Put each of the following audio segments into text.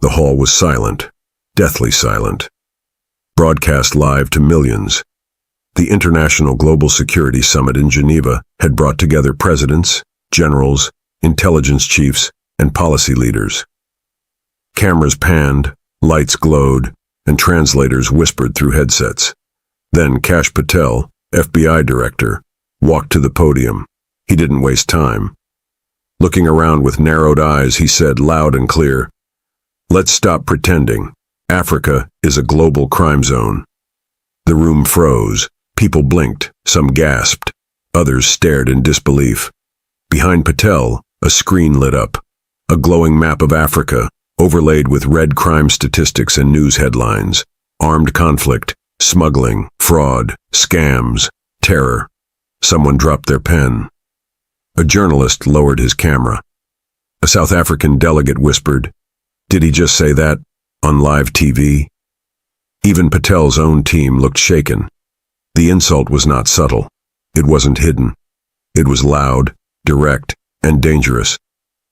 The hall was silent, deathly silent. Broadcast live to millions. The International Global Security Summit in Geneva had brought together presidents, generals, intelligence chiefs, and policy leaders. Cameras panned, lights glowed, and translators whispered through headsets. Then Kash Patel, FBI director, walked to the podium. He didn't waste time. Looking around with narrowed eyes, he said loud and clear, "Let's stop pretending. Africa is a global crime zone." The room froze. People blinked, some gasped, others stared in disbelief. Behind Patel, a screen lit up, a glowing map of Africa, overlaid with red crime statistics and news headlines: armed conflict, smuggling, fraud, scams, terror. Someone dropped their pen. A journalist lowered his camera. A South African delegate whispered, "Did he just say that on live TV?" Even Patel's own team looked shaken. The insult was not subtle. It wasn't hidden. It was loud, direct, and dangerous.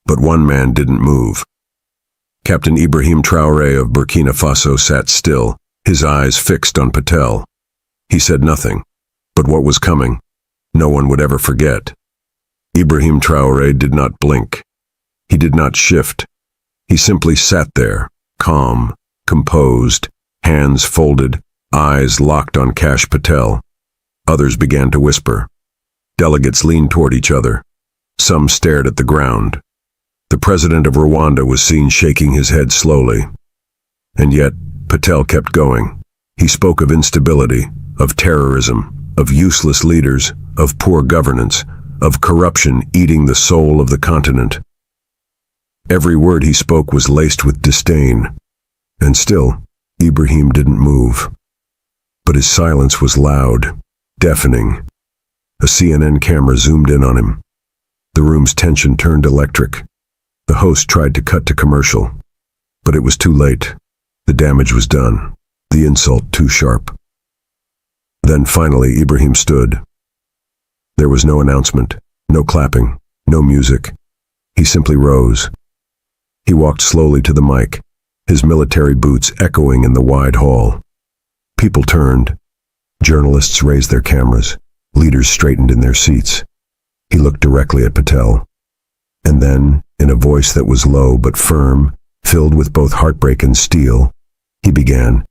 But one man didn't move. Captain Ibrahim Traoré of Burkina Faso sat still, his eyes fixed on Patel. He said nothing, but what was coming, no one would ever forget. Ibrahim Traoré did not blink. He did not shift. He simply sat there, calm, composed, hands folded, eyes locked on Kash Patel. Others began to whisper. Delegates leaned toward each other. Some stared at the ground. The president of Rwanda was seen shaking his head slowly. And yet, Patel kept going. He spoke of instability, of terrorism, of useless leaders, of poor governance, of corruption eating the soul of the continent. Every word he spoke was laced with disdain. And still, Ibrahim didn't move. But his silence was loud, deafening. A CNN camera zoomed in on him. The room's tension turned electric. The host tried to cut to commercial, but it was too late. The damage was done, the insult too sharp. Then finally Ibrahim stood. There was no announcement, no clapping, no music. He simply rose. He walked slowly to the mic, his military boots echoing in the wide hall. People turned. Journalists raised their cameras. Leaders straightened in their seats. He looked directly at Patel. And then, in a voice that was low but firm, filled with both heartbreak and steel, he began,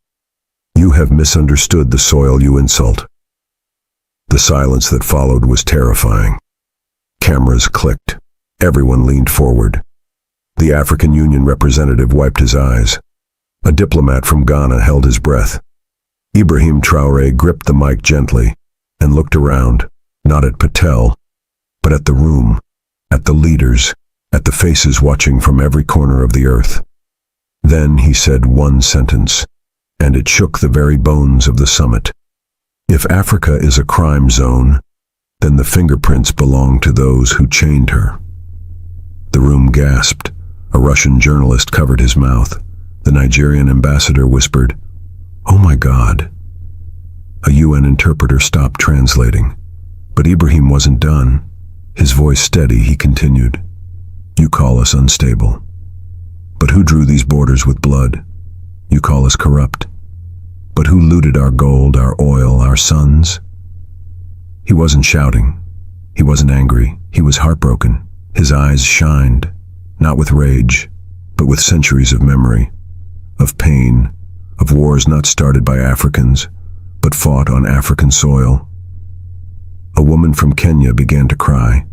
"You have misunderstood the soil you insult." The silence that followed was terrifying. Cameras clicked. Everyone leaned forward. The African Union representative wiped his eyes. A diplomat from Ghana held his breath. Ibrahim Traoré gripped the mic gently and looked around, not at Patel, but at the room, at the leaders, at the faces watching from every corner of the earth. Then he said one sentence, and it shook the very bones of the summit. "If Africa is a crime zone, then the fingerprints belong to those who chained her." The room gasped. A Russian journalist covered his mouth. The Nigerian ambassador whispered, "Oh my God." A UN interpreter stopped translating. But Ibrahim wasn't done. His voice steady, he continued, "You call us unstable. But who drew these borders with blood? You call us corrupt. But who looted our gold, our oil, our sons?" He wasn't shouting. He wasn't angry. He was heartbroken. His eyes shined, not with rage, but with centuries of memory, of pain, of wars not started by Africans, but fought on African soil. A woman from Kenya began to cry.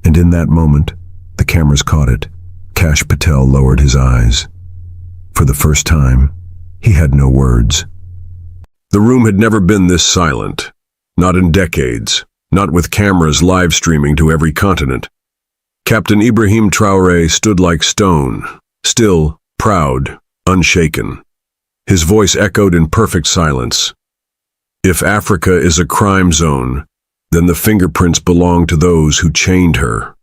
And in that moment, the cameras caught it. Kash Patel lowered his eyes. For the first time, he had no words. The room had never been this silent. Not in decades. Not with cameras live streaming to every continent. Captain Ibrahim Traoré stood like stone, still, proud, unshaken. His voice echoed in perfect silence. "If Africa is a crime zone, then the fingerprints belong to those who chained her."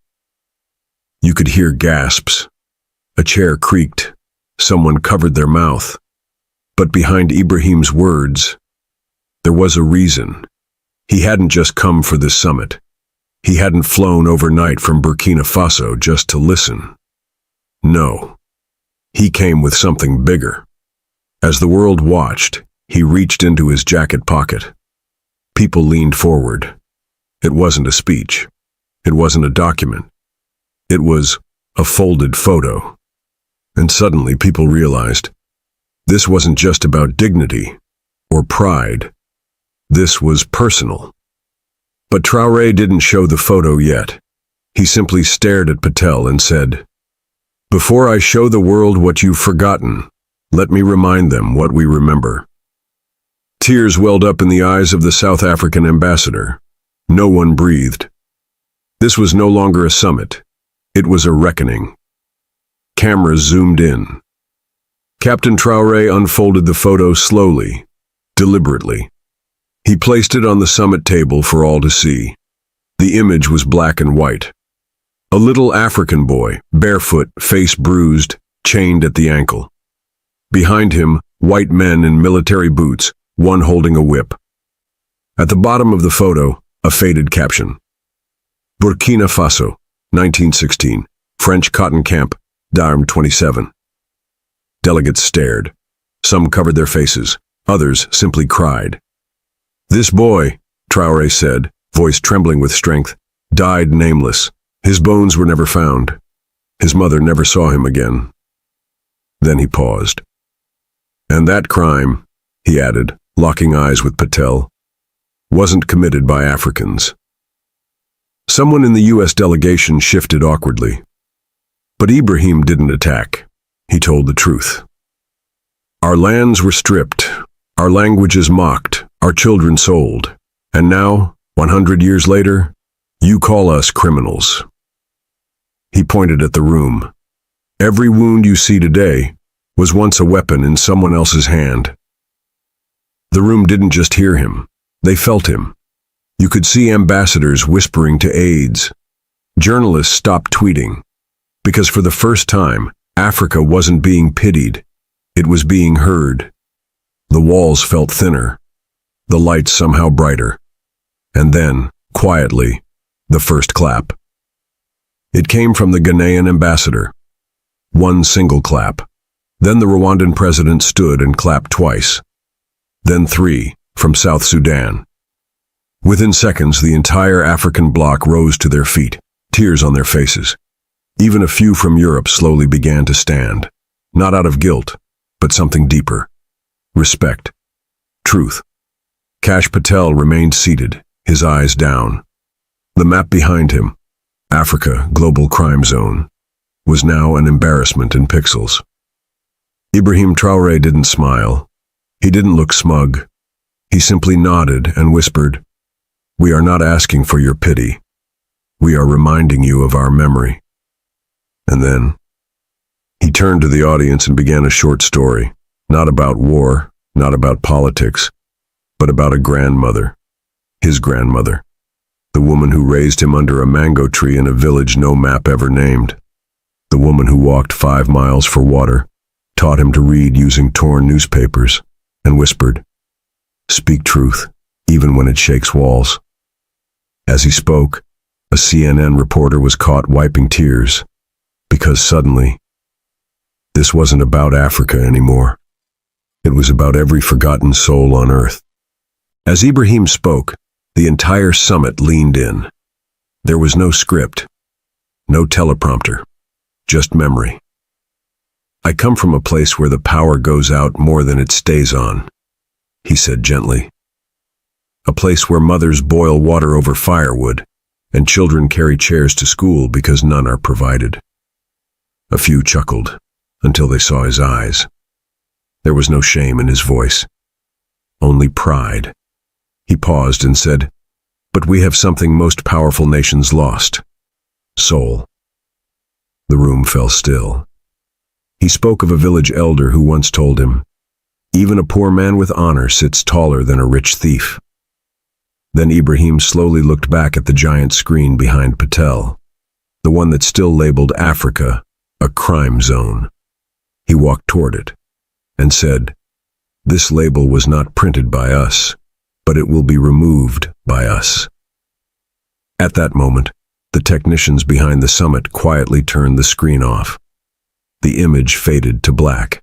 You could hear gasps. A chair creaked. Someone covered their mouth. But behind Ibrahim's words, there was a reason. He hadn't just come for this summit. He hadn't flown overnight from Burkina Faso just to listen. No. He came with something bigger. As the world watched, he reached into his jacket pocket. People leaned forward. It wasn't a speech. It wasn't a document. It was a folded photo. And suddenly people realized this wasn't just about dignity or pride. This was personal. But Traoré didn't show the photo yet. He simply stared at Patel and said, "Before I show the world what you've forgotten, let me remind them what we remember." Tears welled up in the eyes of the South African ambassador. No one breathed. This was no longer a summit. It was a reckoning. Cameras zoomed in. Captain Traoré unfolded the photo slowly, deliberately. He placed it on the summit table for all to see. The image was black and white. A little African boy, barefoot, face bruised, chained at the ankle. Behind him, white men in military boots, one holding a whip. At the bottom of the photo, a faded caption. Burkina Faso, 1916, French cotton camp, Darm 27. Delegates stared. Some covered their faces. Others simply cried. "This boy," Traoré said, voice trembling with strength, "died nameless. His bones were never found. His mother never saw him again." Then he paused. "And that crime," he added, locking eyes with Patel, "wasn't committed by Africans." Someone in the U.S. delegation shifted awkwardly. But Ibrahim didn't attack. He told the truth. "Our lands were stripped, our languages mocked, our children sold. And now, 100 years later, you call us criminals." He pointed at the room. "Every wound you see today was once a weapon in someone else's hand." The room didn't just hear him. They felt him. You could see ambassadors whispering to aides. Journalists stopped tweeting. Because for the first time, Africa wasn't being pitied. It was being heard. The walls felt thinner. The lights somehow brighter. And then, quietly, the first clap. It came from the Ghanaian ambassador. One single clap. Then the Rwandan president stood and clapped twice. Then 3, from South Sudan. Within seconds, the entire African bloc rose to their feet, tears on their faces. Even a few from Europe slowly began to stand, not out of guilt, but something deeper. Respect. Truth. Kash Patel remained seated, his eyes down. The map behind him, Africa, global crime zone, was now an embarrassment in pixels. Ibrahim Traoré didn't smile. He didn't look smug. He simply nodded and whispered, "We are not asking for your pity. We are reminding you of our memory." And then, he turned to the audience and began a short story, not about war, not about politics, but about a grandmother, his grandmother, the woman who raised him under a mango tree in a village no map ever named, the woman who walked 5 miles for water, taught him to read using torn newspapers, and whispered, "Speak truth, even when it shakes walls." As he spoke, a CNN reporter was caught wiping tears, because suddenly, this wasn't about Africa anymore. It was about every forgotten soul on earth. As Ibrahim spoke, the entire summit leaned in. There was no script, no teleprompter, just memory. "I come from a place where the power goes out more than it stays on," he said gently. "A place where mothers boil water over firewood, and children carry chairs to school because none are provided." A few chuckled, until they saw his eyes. There was no shame in his voice, only pride. He paused and said, "But we have something most powerful nations lost: soul." The room fell still. He spoke of a village elder who once told him, "Even a poor man with honor sits taller than a rich thief." Then Ibrahim slowly looked back at the giant screen behind Patel, the one that still labeled Africa a crime zone. He walked toward it and said, "This label was not printed by us, but it will be removed by us." At that moment, the technicians behind the summit quietly turned the screen off. The image faded to black.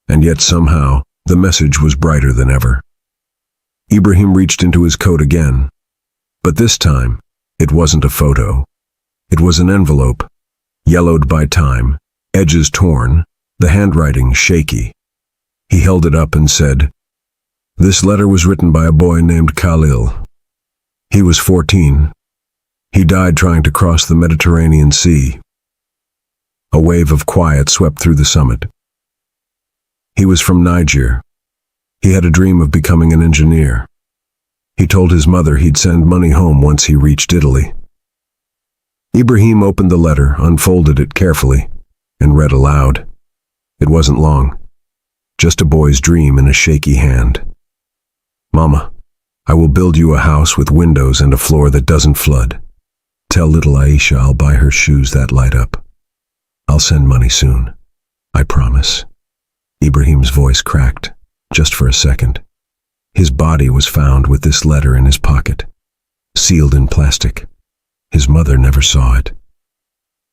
And yet somehow, the message was brighter than ever. Ibrahim reached into his coat again. But this time, it wasn't a photo. It was an envelope, yellowed by time, edges torn, the handwriting shaky. He held it up and said, "This letter was written by a boy named Khalil. He was 14. He died trying to cross the Mediterranean Sea." A wave of quiet swept through the summit. He was from Niger. He had a dream of becoming an engineer. He told his mother he'd send money home once he reached Italy. Ibrahim opened the letter, unfolded it carefully, and read aloud. It wasn't long. Just a boy's dream in a shaky hand. "Mama, I will build you a house with windows and a floor that doesn't flood. Tell little Aisha I'll buy her shoes that light up. I'll send money soon. I promise." Ibrahim's voice cracked, just for a second. His body was found with this letter in his pocket, sealed in plastic. His mother never saw it.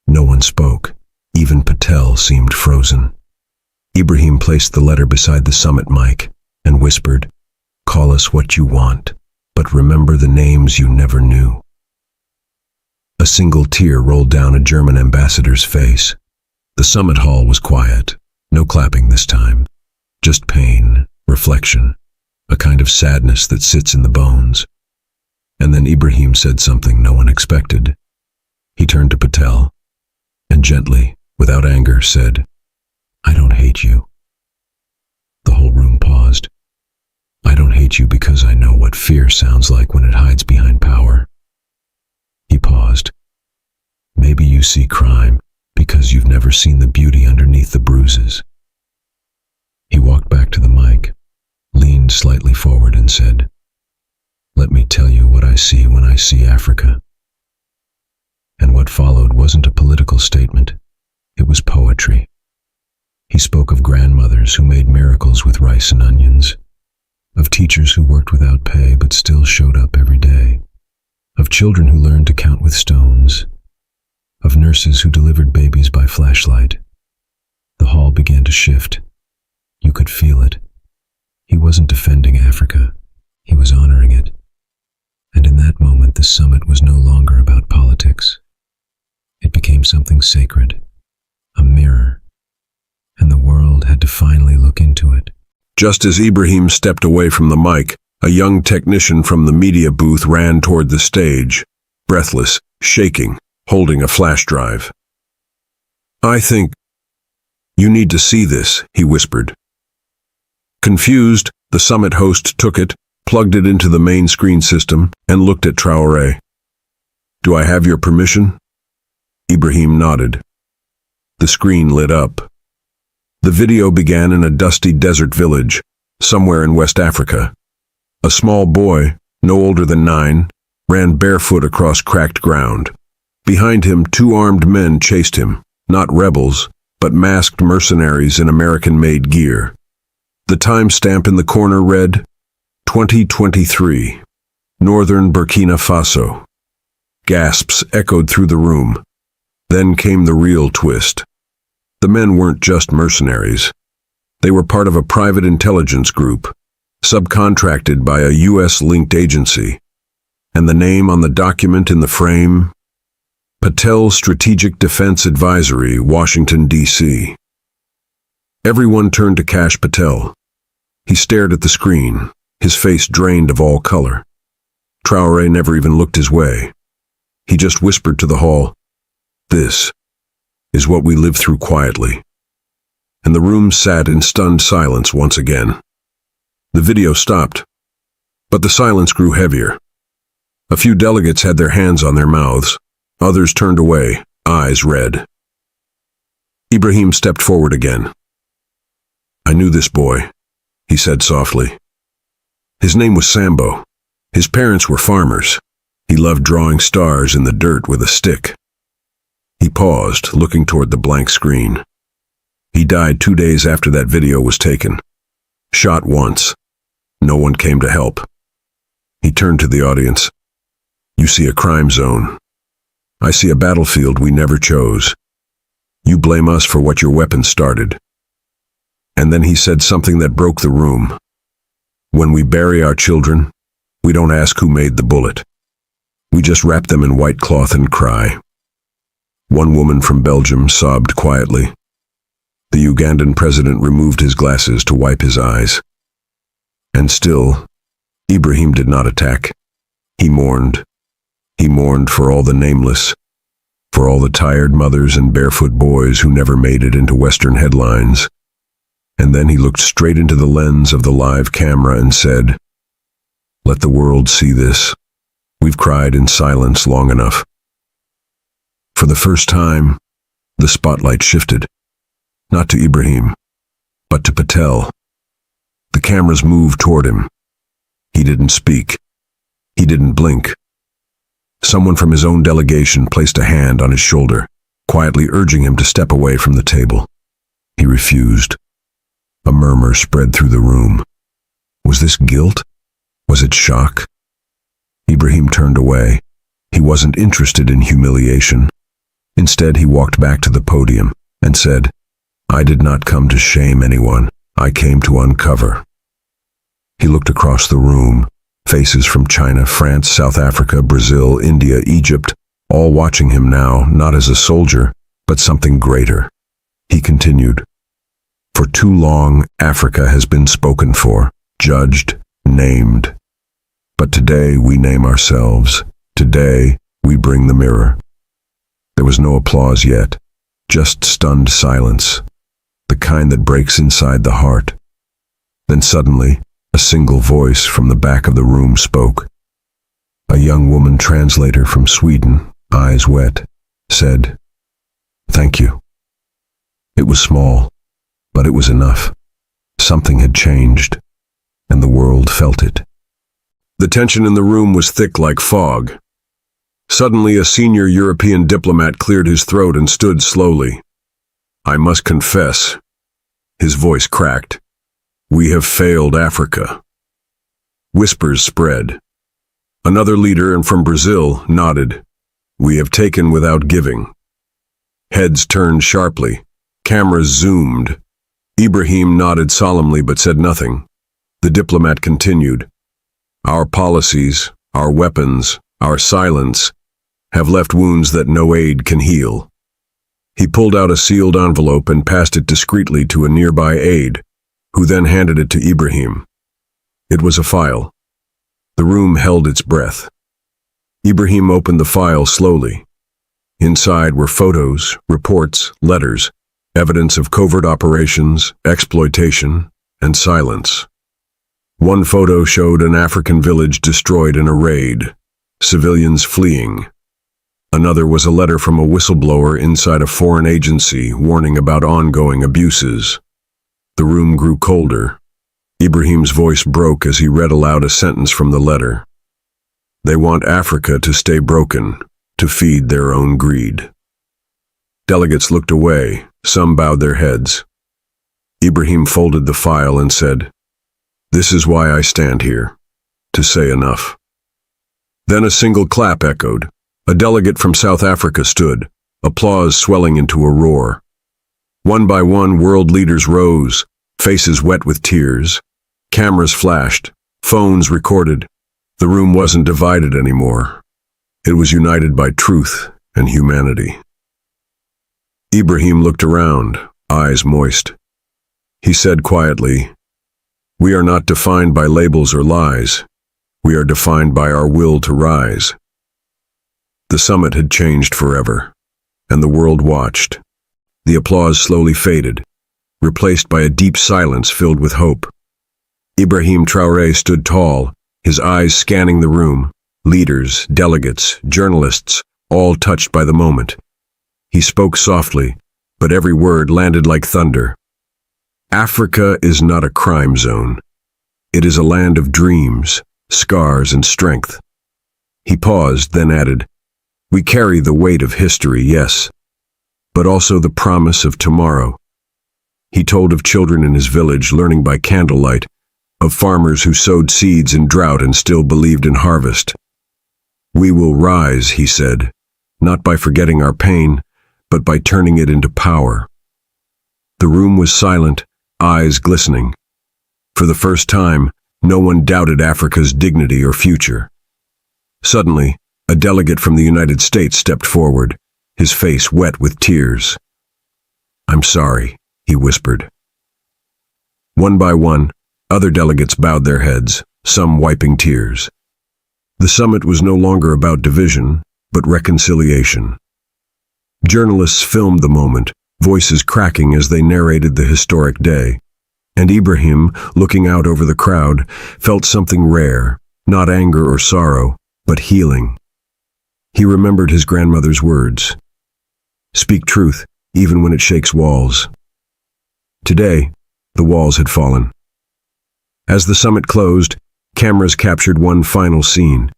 No one spoke. Even Patel seemed frozen. Ibrahim placed the letter beside the summit mic and whispered, "Call us what you want, but remember the names you never knew." A single tear rolled down a German ambassador's face. The summit hall was quiet. No clapping this time. Just pain, reflection, a kind of sadness that sits in the bones. And then Ibrahim said something no one expected. He turned to Patel and gently, without anger, said, "I don't hate you." The whole room paused. "I don't hate you because I know what fear sounds like when it hides behind power." He paused. "Maybe you see crime because you've never seen the beauty underneath the bruises." He walked back to the mic, leaned slightly forward and said, "Let me tell you what I see when I see Africa." And what followed wasn't a political statement. It was poetry. He spoke of grandmothers who made miracles with rice and onions, of teachers who worked without pay but still showed up every day, of children who learned to count with stones, of nurses who delivered babies by flashlight. The hall began to shift. You could feel it. He wasn't defending Africa. He was honoring it. And in that moment, the summit was no longer about politics. It became something sacred, a mirror, and the world had to finally look into it. Just as Ibrahim stepped away from the mic, a young technician from the media booth ran toward the stage, breathless, shaking, holding a flash drive. "I think you need to see this," he whispered. Confused, the summit host took it, plugged it into the main screen system, and looked at Traoré. "Do I have your permission?" Ibrahim nodded. The screen lit up. The video began in a dusty desert village, somewhere in West Africa. A small boy, no older than 9, ran barefoot across cracked ground. Behind him, 2 armed men chased him, not rebels, but masked mercenaries in American-made gear. The timestamp in the corner read, 2023, Northern Burkina Faso. Gasps echoed through the room. Then came the real twist. The men weren't just mercenaries. They were part of a private intelligence group, subcontracted by a US-linked agency. And the name on the document in the frame? Patel Strategic Defense Advisory, Washington, D.C. Everyone turned to Kash Patel. He stared at the screen, his face drained of all color. Traoré never even looked his way. He just whispered to the hall, "This is what we live through quietly." And the room sat in stunned silence once again. The video stopped, but the silence grew heavier. A few delegates had their hands on their mouths. Others turned away, eyes red. Ibrahim stepped forward again. "I knew this boy," he said softly. "His name was Sambo. His parents were farmers. He loved drawing stars in the dirt with a stick." He paused, looking toward the blank screen. He died 2 days after that video was taken. Shot once. No one came to help. He turned to the audience. "You see a crime zone. I see a battlefield we never chose. You blame us for what your weapon started. And then he said something that broke the room. When we bury our children, we don't ask who made the bullet. We just wrap them in white cloth and cry. One woman from Belgium sobbed quietly. The Ugandan president removed his glasses to wipe his eyes. And still, Ibrahim did not attack. He mourned. He mourned for all the nameless, for all the tired mothers and barefoot boys who never made it into Western headlines. And then he looked straight into the lens of the live camera and said, "Let the world see this. We've cried in silence long enough." For the first time, the spotlight shifted, not to Ibrahim, but to Patel. The cameras moved toward him. He didn't speak. He didn't blink. Someone from his own delegation placed a hand on his shoulder, quietly urging him to step away from the table. He refused. A murmur spread through the room. Was this guilt? Was it shock? Ibrahim turned away. He wasn't interested in humiliation. Instead, he walked back to the podium and said, "I did not come to shame anyone. I came to uncover." He looked across the room, faces from China, France, South Africa, Brazil, India, Egypt, all watching him now, not as a soldier, but something greater. He continued, "For too long, Africa has been spoken for, judged, named. But today we name ourselves. Today we bring the mirror." There was no applause yet, just stunned silence, the kind that breaks inside the heart. Then suddenly, a single voice from the back of the room spoke. A young woman translator from Sweden, eyes wet, said, "Thank you." It was small, but it was enough. Something had changed, and the world felt it. The tension in the room was thick like fog. Suddenly, a senior European diplomat cleared his throat and stood slowly. "I must confess," his voice cracked, "we have failed Africa." Whispers spread. Another leader, and from Brazil, nodded. "We have taken without giving." Heads turned sharply. Cameras zoomed. Ibrahim nodded solemnly but said nothing. The diplomat continued, "Our policies, our weapons, our silence have left wounds that no aid can heal." He pulled out a sealed envelope and passed it discreetly to a nearby aide, who then handed it to Ibrahim. It was a file. The room held its breath. Ibrahim opened the file slowly. Inside were photos, reports, letters, evidence of covert operations, exploitation, and silence. One photo showed an African village destroyed in a raid, civilians fleeing. Another was a letter from a whistleblower inside a foreign agency warning about ongoing abuses. The room grew colder. Ibrahim's voice broke as he read aloud a sentence from the letter. "They want Africa to stay broken, to feed their own greed." Delegates looked away, some bowed their heads. Ibrahim folded the file and said, "This is why I stand here, to say enough." Then a single clap echoed. A delegate from South Africa stood, applause swelling into a roar. One by one, world leaders rose, faces wet with tears. Cameras flashed, phones recorded. The room wasn't divided anymore. It was united by truth and humanity. Ibrahim looked around, eyes moist. He said quietly, "We are not defined by labels or lies. We are defined by our will to rise." The summit had changed forever, and the world watched. The applause slowly faded, replaced by a deep silence filled with hope. Ibrahim Traoré stood tall, his eyes scanning the room. Leaders, delegates, journalists, all touched by the moment. He spoke softly, but every word landed like thunder. "Africa is not a crime zone. It is a land of dreams, scars, and strength." He paused, then added, "We carry the weight of history, yes, but also the promise of tomorrow." He told of children in his village learning by candlelight, of farmers who sowed seeds in drought and still believed in harvest. "We will rise," he said, "not by forgetting our pain, but by turning it into power. The room was silent, eyes glistening. For the first time, no one doubted Africa's dignity or future. Suddenly, a delegate from the United States stepped forward, his face wet with tears. "I'm sorry," he whispered. One by one, other delegates bowed their heads, some wiping tears. The summit was no longer about division, but reconciliation. Journalists filmed the moment, voices cracking as they narrated the historic day. And Ibrahim, looking out over the crowd, felt something rare, not anger or sorrow, but healing. He remembered his grandmother's words. "Speak truth, even when it shakes walls." Today, the walls had fallen. As the summit closed, cameras captured one final scene.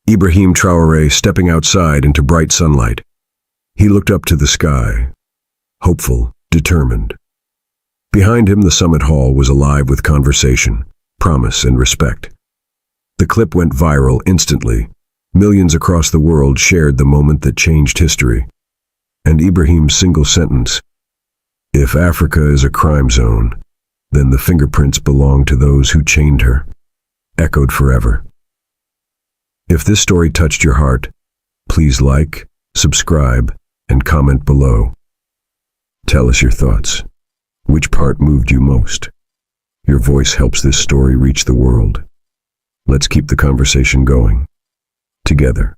Ibrahim Traoré stepping outside into bright sunlight. He looked up to the sky, hopeful, determined. Behind him, the summit hall was alive with conversation, promise, and respect. The clip went viral instantly. Millions across the world shared the moment that changed history. And Ibrahim's single sentence, "If Africa is a crime zone, then the fingerprints belong to those who chained her," echoed forever. If this story touched your heart, please like, subscribe, and comment below. Tell us your thoughts. Which part moved you most? Your voice helps this story reach the world. Let's keep the conversation going. Together.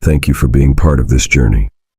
Thank you for being part of this journey.